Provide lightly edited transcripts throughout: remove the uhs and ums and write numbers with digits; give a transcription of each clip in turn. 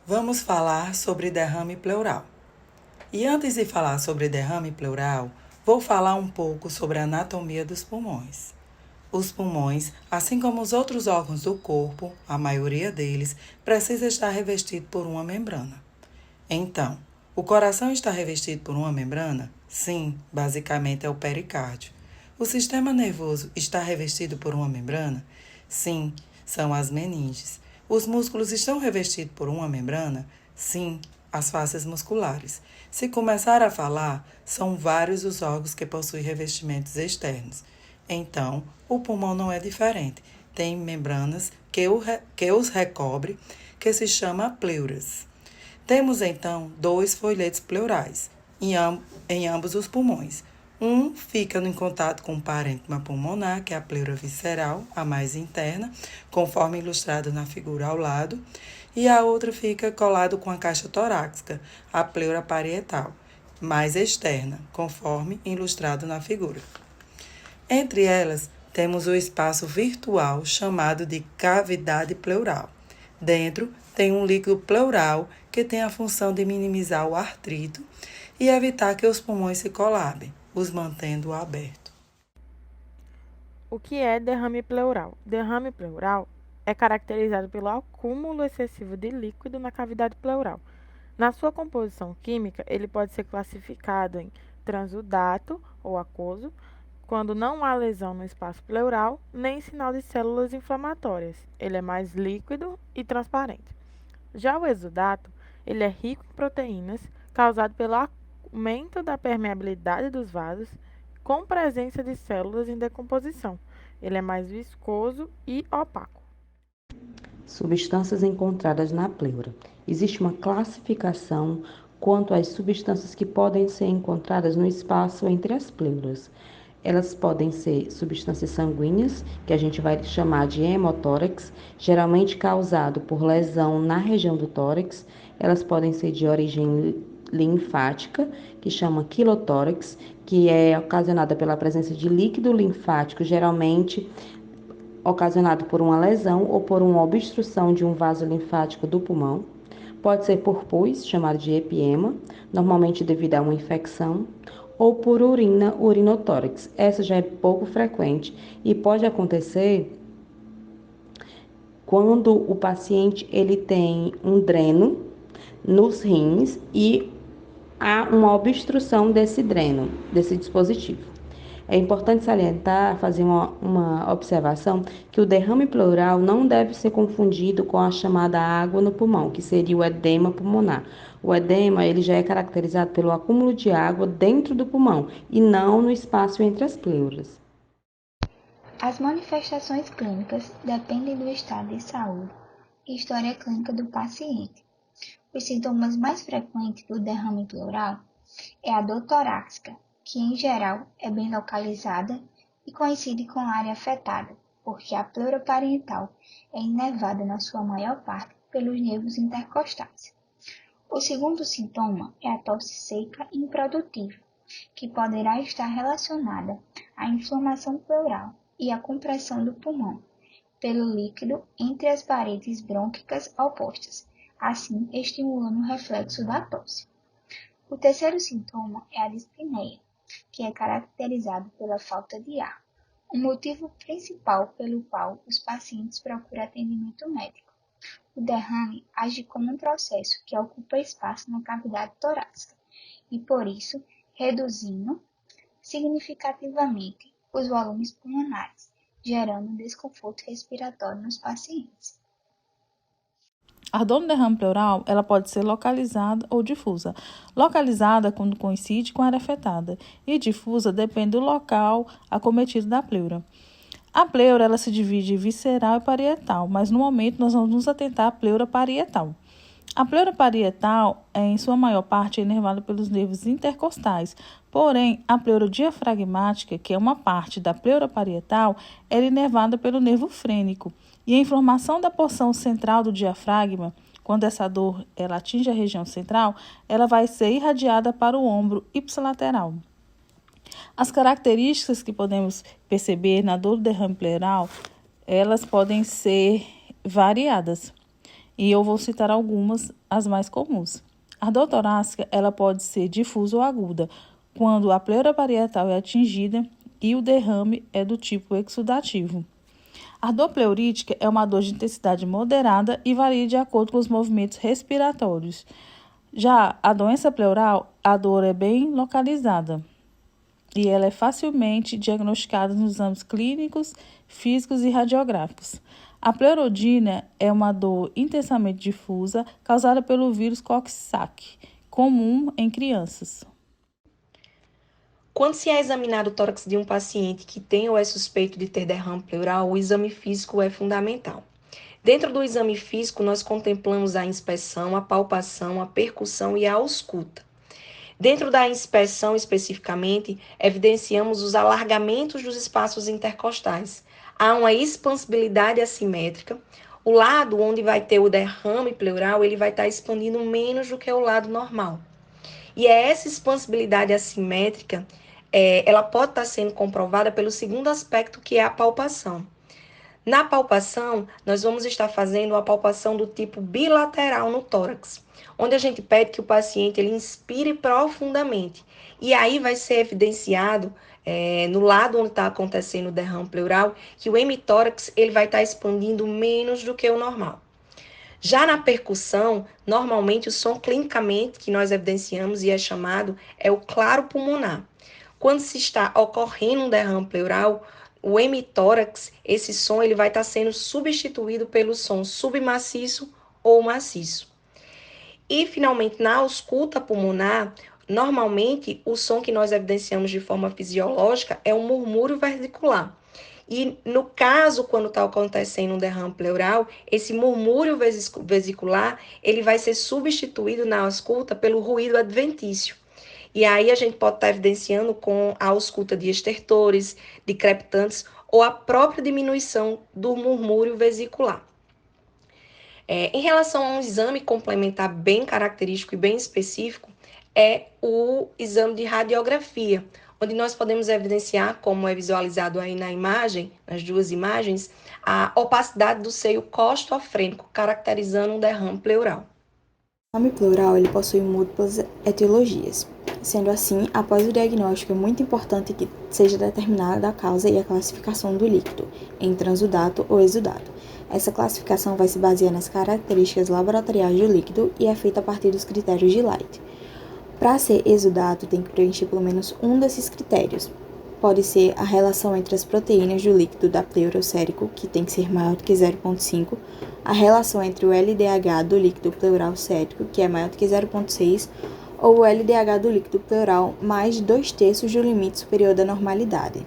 Vamos falar sobre derrame pleural. E antes de falar sobre derrame pleural, vou falar um pouco sobre a anatomia dos pulmões. Os pulmões, assim como os outros órgãos do corpo, a maioria deles, precisa estar revestido por uma membrana. Então, o coração está revestido por uma membrana? Sim, basicamente é o pericárdio. O sistema nervoso está revestido por uma membrana? Sim, são as meninges. Os músculos estão revestidos por uma membrana? Sim, as fáscias musculares. Se começar a falar, são vários os órgãos que possuem revestimentos externos. Então, o pulmão não é diferente. Tem membranas que os recobre, que se chama pleuras. Temos, então, 2 folhetos pleurais em ambos os pulmões. Um fica em contato com o parênquima pulmonar, que é a pleura visceral, a mais interna, conforme ilustrado na figura ao lado, e a outra fica colado com a caixa torácica, a pleura parietal, mais externa, conforme ilustrado na figura. Entre elas, temos o espaço virtual chamado de cavidade pleural. Dentro, tem um líquido pleural que tem a função de minimizar o artrito e evitar que os pulmões se colabem, os mantendo abertos. O que é derrame pleural? Derrame pleural é caracterizado pelo acúmulo excessivo de líquido na cavidade pleural. Na sua composição química, ele pode ser classificado em transudato ou aquoso, quando não há lesão no espaço pleural, nem sinal de células inflamatórias. Ele é mais líquido e transparente. Já o exudato, ele é rico em proteínas, causado pelo aumento da permeabilidade dos vasos, com presença de células em decomposição. Ele é mais viscoso e opaco. Substâncias encontradas na pleura. Existe uma classificação quanto às substâncias que podem ser encontradas no espaço entre as pleuras. Elas podem ser substâncias sanguíneas, que a gente vai chamar de hemotórax, geralmente causado por lesão na região do tórax. Elas podem ser de origem linfática, que chama quilotórax, que é ocasionada pela presença de líquido linfático, geralmente ocasionado por uma lesão ou por uma obstrução de um vaso linfático do pulmão. Pode ser por pus, chamado de epiema, normalmente devido a uma infecção, ou por urinotórax. Essa já é pouco frequente e pode acontecer quando o paciente ele tem um dreno nos rins e há uma obstrução desse dreno, desse dispositivo. É importante salientar, fazer uma observação, que o derrame pleural não deve ser confundido com a chamada água no pulmão, que seria o edema pulmonar. O edema ele já é caracterizado pelo acúmulo de água dentro do pulmão e não no espaço entre as pleuras. As manifestações clínicas dependem do estado de saúde e história clínica do paciente. Os sintomas mais frequentes do derrame pleural é a dor torácica, que em geral é bem localizada e coincide com a área afetada, porque a pleura parietal é inervada na sua maior parte pelos nervos intercostais. O segundo sintoma é a tosse seca e improdutiva, que poderá estar relacionada à inflamação pleural e à compressão do pulmão pelo líquido entre as paredes brônquicas opostas, assim estimulando o reflexo da tosse. O terceiro sintoma é a dispneia, que é caracterizado pela falta de ar, o motivo principal pelo qual os pacientes procuram atendimento médico. O derrame age como um processo que ocupa espaço na cavidade torácica e, por isso, reduzindo significativamente os volumes pulmonares, gerando desconforto respiratório nos pacientes. A dor no derrame pleural, ela pode ser localizada ou difusa. Localizada quando coincide com a área afetada e difusa depende do local acometido da pleura. A pleura ela se divide em visceral e parietal, mas no momento nós vamos nos atentar à pleura parietal. A pleura parietal, em sua maior parte, é inervada pelos nervos intercostais, porém, a pleura diafragmática, que é uma parte da pleura parietal, é inervada pelo nervo frênico. E a inflamação da porção central do diafragma, quando essa dor ela atinge a região central, ela vai ser irradiada para o ombro ipsilateral. As características que podemos perceber na dor do derrame pleural, elas podem ser variadas. E eu vou citar algumas, as mais comuns. A ardor torácica, ela pode ser difusa ou aguda, quando a pleura parietal é atingida e o derrame é do tipo exudativo. A dor pleurítica é uma dor de intensidade moderada e varia de acordo com os movimentos respiratórios. Já a doença pleural, a dor é bem localizada e ela é facilmente diagnosticada nos exames clínicos, físicos e radiográficos. A pleurodínia é uma dor intensamente difusa causada pelo vírus Coxsackie, comum em crianças. Quando se é examinado o tórax de um paciente que tem ou é suspeito de ter derrame pleural, o exame físico é fundamental. Dentro do exame físico, nós contemplamos a inspeção, a palpação, a percussão e a ausculta. Dentro da inspeção, especificamente, evidenciamos os alargamentos dos espaços intercostais. Há uma expansibilidade assimétrica. O lado onde vai ter o derrame pleural, ele vai estar expandindo menos do que o lado normal. E é essa expansibilidade assimétrica, ela pode estar sendo comprovada pelo segundo aspecto, que é a palpação. Na palpação, nós vamos estar fazendo uma palpação do tipo bilateral no tórax, onde a gente pede que o paciente ele inspire profundamente. E aí vai ser evidenciado, no lado onde está acontecendo o derrame pleural, que o hemitórax ele vai estar expandindo menos do que o normal. Já na percussão, normalmente o som clinicamente que nós evidenciamos e é chamado é o claro pulmonar. Quando se está ocorrendo um derrame pleural, o hemitórax, esse som ele vai estar sendo substituído pelo som submaciço ou maciço. E, finalmente, na ausculta pulmonar, normalmente o som que nós evidenciamos de forma fisiológica é um murmúrio vesicular. E, no caso, quando está acontecendo um derrame pleural, esse murmúrio vesicular ele vai ser substituído na ausculta pelo ruído adventício. E aí a gente pode estar evidenciando com a ausculta de estertores, de crepitantes ou a própria diminuição do murmúrio vesicular. Em relação a um exame complementar bem característico e bem específico, é o exame de radiografia, onde nós podemos evidenciar, como é visualizado aí na imagem, nas duas imagens, a opacidade do seio costofrênico, caracterizando um derrame pleural. O derrame pleural ele possui múltiplas etiologias. Sendo assim, após o diagnóstico, é muito importante que seja determinada a causa e a classificação do líquido, em transudato ou exudato. Essa classificação vai se basear nas características laboratoriais do líquido e é feita a partir dos critérios de Light. Para ser exudato, tem que preencher pelo menos um desses critérios. Pode ser a relação entre as proteínas do líquido da pleura sérico, que tem que ser maior do que 0,5, a relação entre o LDH do líquido pleural sérico, que é maior do que 0,6, ou o LDH do líquido pleural mais de 2/3 do limite superior da normalidade.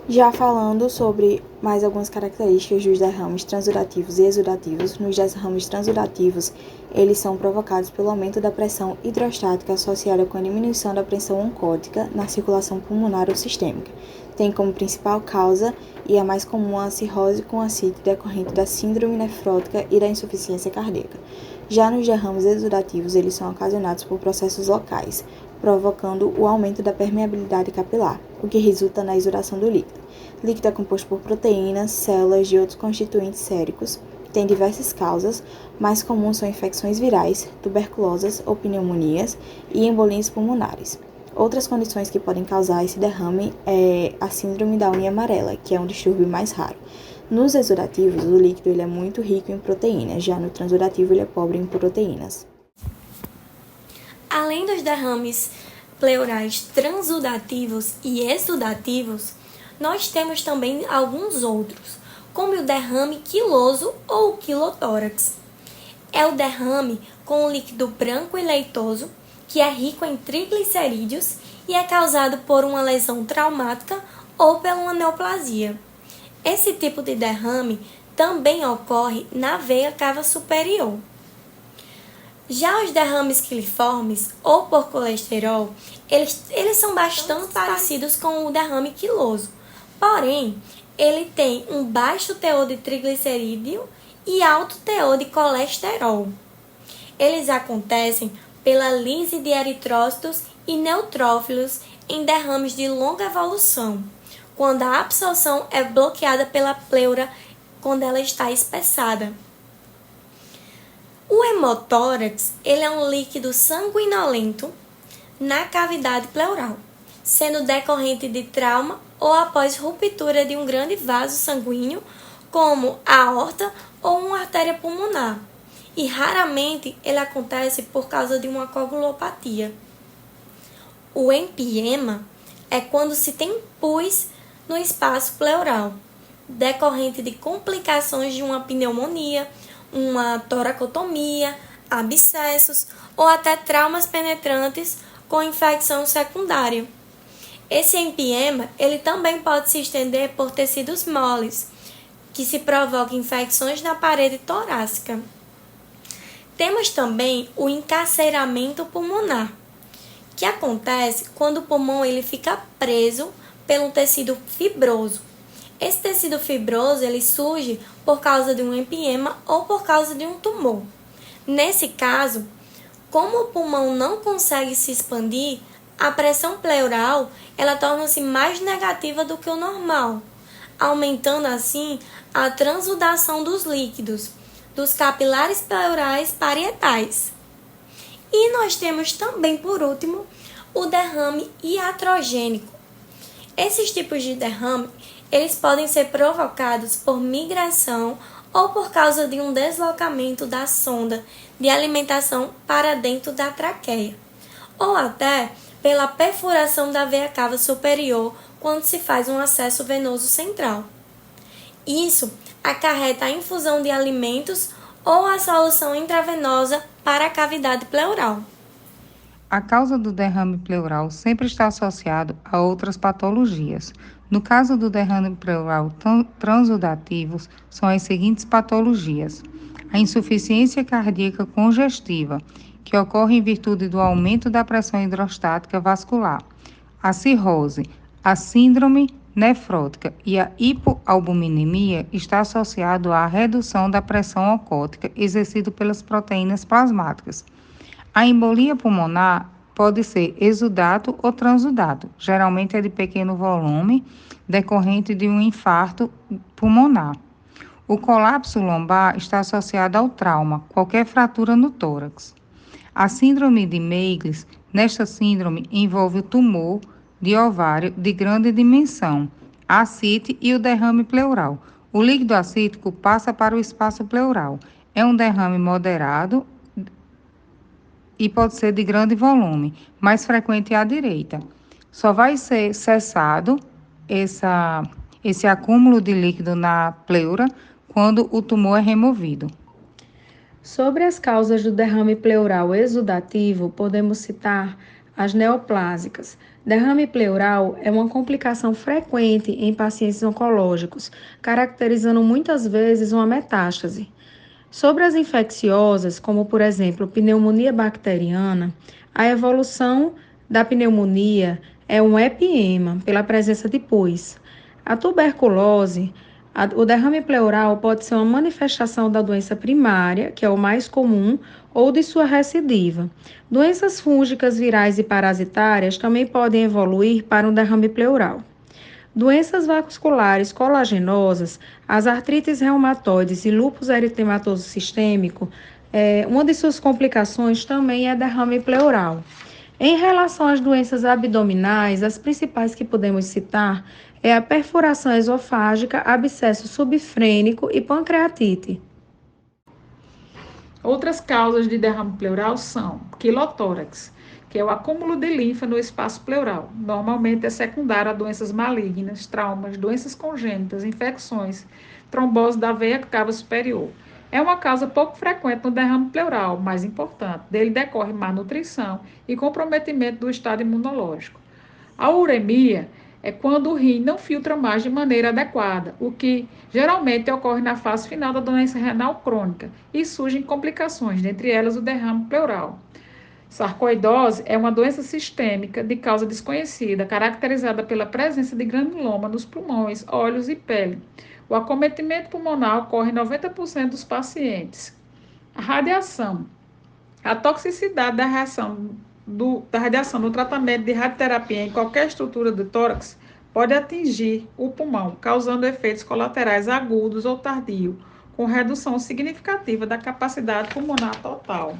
Já falando sobre mais algumas características dos derrames transudativos e exudativos, nos derrames transudativos, eles são provocados pelo aumento da pressão hidrostática associada com a diminuição da pressão oncótica na circulação pulmonar ou sistêmica. Tem como principal causa e a mais comum a cirrose com ascite decorrente da síndrome nefrótica e da insuficiência cardíaca. Já nos derrames exudativos, eles são ocasionados por processos locais, provocando o aumento da permeabilidade capilar, o que resulta na exudação do líquido. O líquido é composto por proteínas, células e outros constituintes séricos. Tem diversas causas, mais comuns são infecções virais, tuberculosas ou pneumonias e embolias pulmonares. Outras condições que podem causar esse derrame é a síndrome da unha amarela, que é um distúrbio mais raro. Nos exudativos, o líquido ele é muito rico em proteínas, já no transudativo ele é pobre em proteínas. Além dos derrames pleurais transudativos e exudativos, nós temos também alguns outros, como o derrame quiloso ou quilotórax. É o derrame com um líquido branco e leitoso, que é rico em triglicerídeos e é causado por uma lesão traumática ou por uma neoplasia. Esse tipo de derrame também ocorre na veia cava superior. Já os derrames quiliformes ou por colesterol, eles são bastante parecidos com o derrame quiloso, porém, ele tem um baixo teor de triglicerídeo e alto teor de colesterol. Eles acontecem pela lise de eritrócitos e neutrófilos em derrames de longa evolução, quando a absorção é bloqueada pela pleura quando ela está espessada. O hemotórax, ele é um líquido sanguinolento na cavidade pleural, sendo decorrente de trauma ou após ruptura de um grande vaso sanguíneo, como a aorta ou uma artéria pulmonar. E raramente ele acontece por causa de uma coagulopatia. O empiema é quando se tem pus no espaço pleural, decorrente de complicações de uma pneumonia, uma toracotomia, abscessos ou até traumas penetrantes com infecção secundária. Esse empiema, ele também pode se estender por tecidos moles, que se provocam infecções na parede torácica. Temos também o encarceramento pulmonar, que acontece quando o pulmão ele fica preso pelo tecido fibroso. Esse tecido fibroso ele surge por causa de um empiema ou por causa de um tumor. Nesse caso, como o pulmão não consegue se expandir, a pressão pleural ela torna-se mais negativa do que o normal, aumentando assim a transudação dos líquidos, dos capilares pleurais parietais. E nós temos também, por último, o derrame iatrogênico. Esses tipos de derrame, eles podem ser provocados por migração ou por causa de um deslocamento da sonda de alimentação para dentro da traqueia, ou até pela perfuração da veia cava superior quando se faz um acesso venoso central. Isso acarreta a infusão de alimentos ou a solução intravenosa para a cavidade pleural. A causa do derrame pleural sempre está associada a outras patologias. No caso do derrame pleural transudativo, são as seguintes patologias: a insuficiência cardíaca congestiva, que ocorre em virtude do aumento da pressão hidrostática vascular, a cirrose, a síndrome nefrótica e a hipoalbuminemia está associado à redução da pressão ocótica exercida pelas proteínas plasmáticas. A embolia pulmonar pode ser exudato ou transudato, geralmente é de pequeno volume, decorrente de um infarto pulmonar. O colapso lombar está associado ao trauma, qualquer fratura no tórax. A síndrome de Meigles, nesta síndrome envolve o tumor de ovário de grande dimensão, a ascite e o derrame pleural. O líquido acítico passa para o espaço pleural. É um derrame moderado e pode ser de grande volume, mais frequente à direita. Só vai ser cessado esse acúmulo de líquido na pleura quando o tumor é removido. Sobre as causas do derrame pleural exudativo, podemos citar as neoplásicas. Derrame pleural é uma complicação frequente em pacientes oncológicos, caracterizando muitas vezes uma metástase. Sobre as infecciosas, como por exemplo pneumonia bacteriana, a evolução da pneumonia é um epiema pela presença de pus. A tuberculose, o derrame pleural pode ser uma manifestação da doença primária, que é o mais comum, ou de sua recidiva. Doenças fúngicas, virais e parasitárias também podem evoluir para um derrame pleural. Doenças vasculares colagenosas, as artrites reumatoides e lúpus eritematoso sistêmico, uma de suas complicações também é derrame pleural. Em relação às doenças abdominais, as principais que podemos citar é a perfuração esofágica, abscesso subfrênico e pancreatite. Outras causas de derrame pleural são quilotórax, que é o acúmulo de linfa no espaço pleural. Normalmente é secundário a doenças malignas, traumas, doenças congênitas, infecções, trombose da veia cava superior. É uma causa pouco frequente no derrame pleural, mas importante. Dele decorre má nutrição e comprometimento do estado imunológico. A uremia é quando o rim não filtra mais de maneira adequada, o que geralmente ocorre na fase final da doença renal crônica e surgem complicações, dentre elas o derrame pleural. Sarcoidose é uma doença sistêmica de causa desconhecida, caracterizada pela presença de granuloma nos pulmões, olhos e pele. O acometimento pulmonar ocorre em 90% dos pacientes. A radiação. A toxicidade da radiação no tratamento de radioterapia em qualquer estrutura do tórax pode atingir o pulmão, causando efeitos colaterais agudos ou tardios, com redução significativa da capacidade pulmonar total.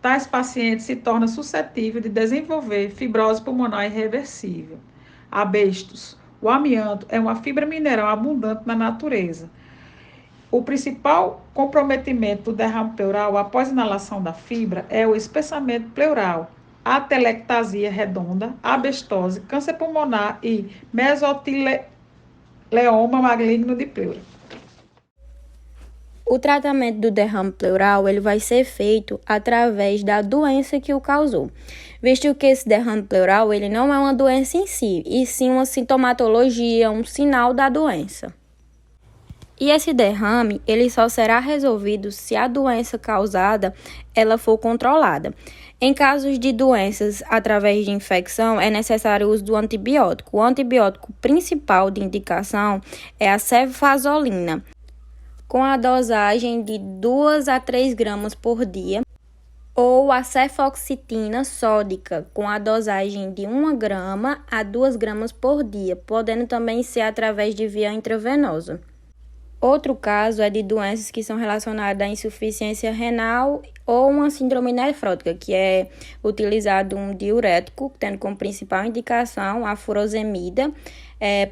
Tais pacientes se tornam suscetíveis de desenvolver fibrose pulmonar irreversível. Abestos. O amianto é uma fibra mineral abundante na natureza. O principal comprometimento do derrame pleural após inalação da fibra é o espessamento pleural, atelectasia redonda, abestose, câncer pulmonar e mesotileoma maligno de pleura. O tratamento do derrame pleural ele vai ser feito através da doença que o causou, visto que esse derrame pleural ele não é uma doença em si, e sim uma sintomatologia, um sinal da doença. E esse derrame ele só será resolvido se a doença causada ela for controlada. Em casos de doenças através de infecção, é necessário o uso do antibiótico. O antibiótico principal de indicação é a cefazolina, com a dosagem de 2 a 3 gramas por dia, ou a cefoxitina sódica, com a dosagem de 1 grama a 2 gramas por dia, podendo também ser através de via intravenosa. Outro caso é de doenças que são relacionadas à insuficiência renal ou uma síndrome nefrótica, que é utilizado um diurético, tendo como principal indicação a furosemida,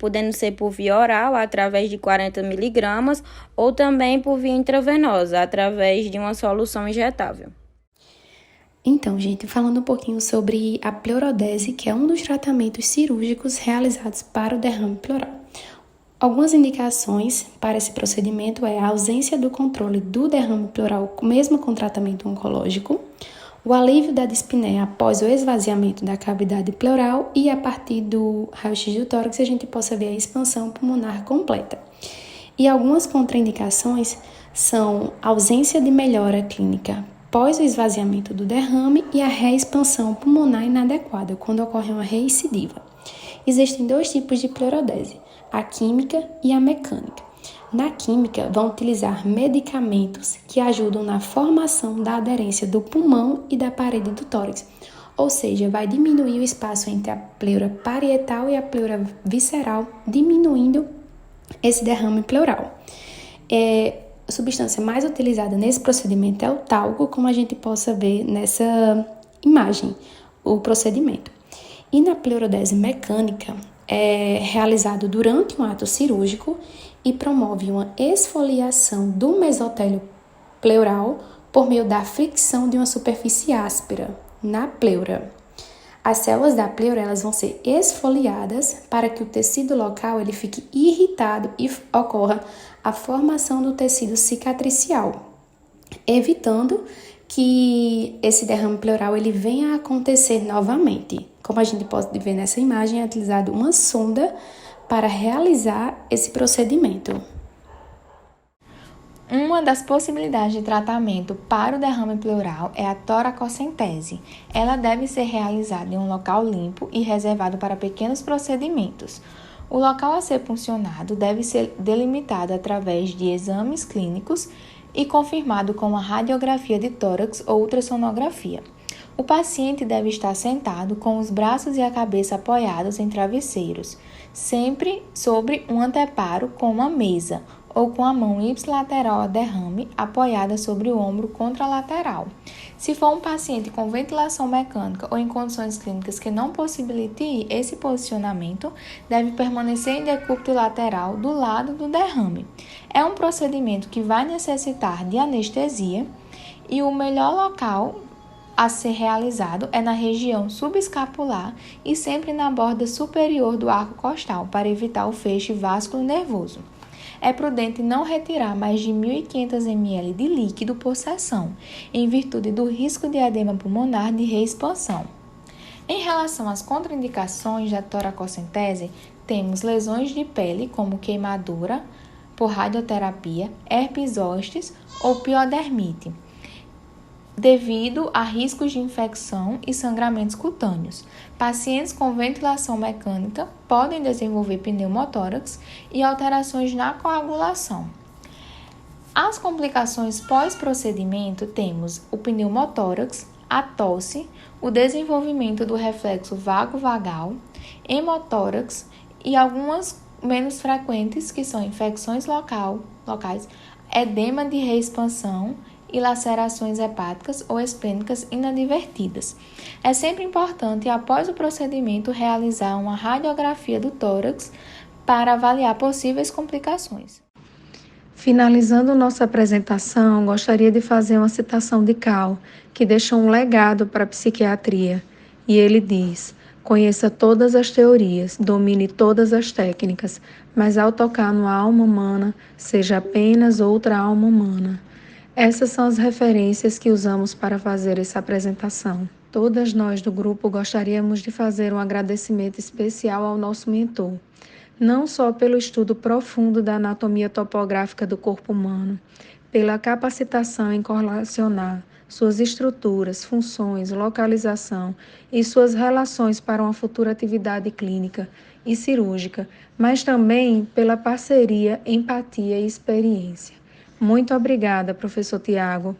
podendo ser por via oral, através de 40 mg, ou também por via intravenosa, através de uma solução injetável. Então, gente, falando um pouquinho sobre a pleurodese, que é um dos tratamentos cirúrgicos realizados para o derrame pleural. Algumas indicações para esse procedimento é a ausência do controle do derrame pleural, mesmo com tratamento oncológico, o alívio da dispneia após o esvaziamento da cavidade pleural e a partir do raio-x do tórax a gente possa ver a expansão pulmonar completa. E algumas contraindicações são a ausência de melhora clínica pós o esvaziamento do derrame e a reexpansão pulmonar inadequada, quando ocorre uma recidiva. Existem 2 tipos de pleurodese, a química e a mecânica. Na química, vão utilizar medicamentos que ajudam na formação da aderência do pulmão e da parede do tórax, ou seja, vai diminuir o espaço entre a pleura parietal e a pleura visceral, diminuindo esse derrame pleural. A substância mais utilizada nesse procedimento é o talco, como a gente possa ver nessa imagem, o procedimento. E na pleurodese mecânica, é realizado durante um ato cirúrgico e promove uma esfoliação do mesotélio pleural por meio da fricção de uma superfície áspera na pleura. As células da pleura elas vão ser esfoliadas para que o tecido local ele fique irritado e ocorra a formação do tecido cicatricial, evitando que esse derrame pleural ele venha a acontecer novamente. Como a gente pode ver nessa imagem, é utilizado uma sonda para realizar esse procedimento. Uma das possibilidades de tratamento para o derrame pleural é a toracocentese. Ela deve ser realizada em um local limpo e reservado para pequenos procedimentos. O local a ser puncionado deve ser delimitado através de exames clínicos e confirmado com uma radiografia de tórax ou ultrassonografia. O paciente deve estar sentado com os braços e a cabeça apoiados em travesseiros, sempre sobre um anteparo com uma mesa ou com a mão ipsilateral a derrame apoiada sobre o ombro contralateral. Se for um paciente com ventilação mecânica ou em condições clínicas que não possibilitem esse posicionamento, deve permanecer em decúbito lateral do lado do derrame. É um procedimento que vai necessitar de anestesia e o melhor local a ser realizado é na região subescapular e sempre na borda superior do arco costal, para evitar o feixe vasculo-nervoso. É prudente não retirar mais de 1.500 ml de líquido por sessão, em virtude do risco de edema pulmonar de reexpansão. Em relação às contraindicações da toracocentese, temos lesões de pele, como queimadura por radioterapia, herpes zostes ou piodermite, devido a riscos de infecção e sangramentos cutâneos. Pacientes com ventilação mecânica podem desenvolver pneumotórax e alterações na coagulação. As complicações pós-procedimento temos o pneumotórax, a tosse, o desenvolvimento do reflexo vago-vagal, hemotórax e algumas menos frequentes, que são infecções locais, edema de reexpansão e lacerações hepáticas ou esplênicas inadvertidas. É sempre importante, após o procedimento, realizar uma radiografia do tórax para avaliar possíveis complicações. Finalizando nossa apresentação, gostaria de fazer uma citação de Cal, que deixou um legado para a psiquiatria. E ele diz: conheça todas as teorias, domine todas as técnicas, mas ao tocar numa alma humana, seja apenas outra alma humana. Essas são as referências que usamos para fazer essa apresentação. Todas nós do grupo gostaríamos de fazer um agradecimento especial ao nosso mentor, não só pelo estudo profundo da anatomia topográfica do corpo humano, pela capacitação em correlacionar suas estruturas, funções, localização e suas relações para uma futura atividade clínica e cirúrgica, mas também pela parceria, empatia e experiência. Muito obrigada, professor Tiago.